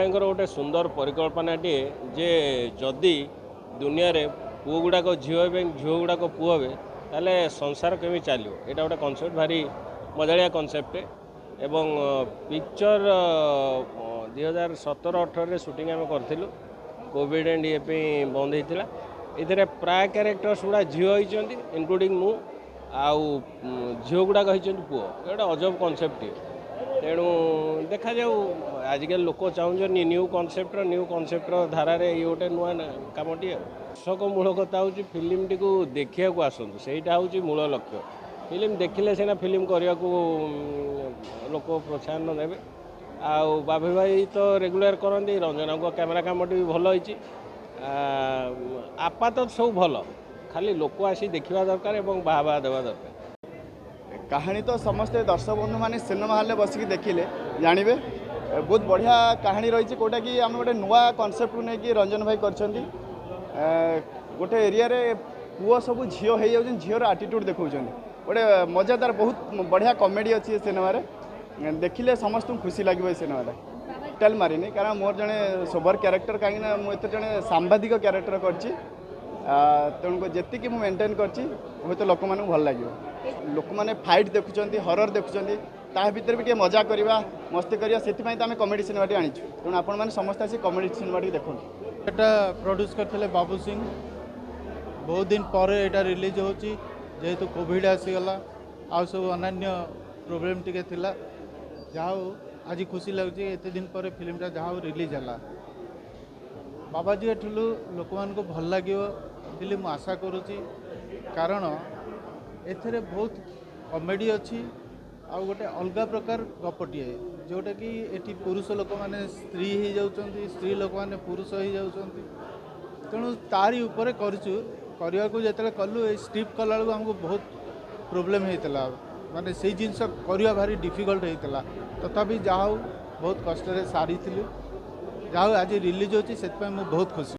भाई गोटे सुंदर परिकल्पनाटे जे जदि दुनिया रे पुओ गुड़ाक झील झील गुड़ाक पुओ हे ताले संसार केमी चलो यहाँ गोटे कनसेप्ट भारी मजाड़िया कनसेप्ट एवं पिक्चर 2017-18 सुटिंग आम करूँ कोविड एंड ये बंद होता ये प्राय क्यारेक्टर्स गुड़ा झील होती इनक्लूडिंग मु आउ झील गुड़ाक होती पुओ ये गोटे अजब कनसेप्ट तेणु देखा जाऊ आजिकल लोक चाहूँ न्यू कनसेप्टर धारा ये गोटे नुआ कमटी दर्शक मूल कथा हूँ फिल्म टी देखा आसतु सहीटा हूँ मूल लक्ष्य फिल्म देखिले सीना फिल्म करने को लोक प्रोत्साहन देवे आउ बाबी भाई तो रेगुलर करती रंजना को कैमेरा कामटी भी भल होती आपात सब भल खाली लोक आसी देखा दरकार और बाहा देवा दरकार कहानी तो समस्ते दर्शक बंधु मैंने सिनेमा हॉल में बसिक देखिले जानवे बहुत बढ़िया कहानी रही कोटा कि आम गोटे नुआ कनसेप्ट को लेकिन रंजन भाई कर गोटे एरिया रे पुओ सब झील हो जाऊँ झीर आटीट्यूड देखा गोटे मजादार बहुत बढ़िया कॉमेडी अच्छी सिनेमा देखिले समस्त खुशी लगे सिनेमा टेल मारिनी कारण मोर जड़े सोबर क्यारेक्टर कहीं मुझे जड़े सांबादिक क्यारेक्टर कर तेणुक जी मुझे मेंटेन कर लोक मैं भल लगे लोक मैंने फाइट देखुं हरर देखुं ता भीतर भी मजा करवा मस्ती करवा से आम कमेडी सिनेमा आनी तेणु आपण मैंने समस्त आसी कमेडी सिनेमा देखो एटा प्रोड्यूस करते बाबू सिंह बहुत दिन पर यहाँ रिलीज हो जेहेतु कोविड आसीगला आ सब अन्य प्रोब्लेम टी जहाँ आज खुशी लगे एत दिन पर फिल्मटा जहाँ रिलीज है बाबाजी एठू लोक मान भल लगे बोली मुझे आशा करुँची कारण एथेरे बहुत कॉमेडी अच्छी आ गोटे अलग प्रकार गपटे जोटा कि एटी पुरुष लोक मैंने स्त्री हो जाती स्त्री लोक मैंने पुरुष हो जाती तेणु तारी उपर करने को जो कलु स्क्रिप्ट कला बेलू आमको बहुत प्रोब्लेम होता माने से जिनस करवा भारी डिफिकल्ट होता तथापि जहाँ बहुत कष्ट सारी जहाँ आज रिलीज होती से बहुत खुशी।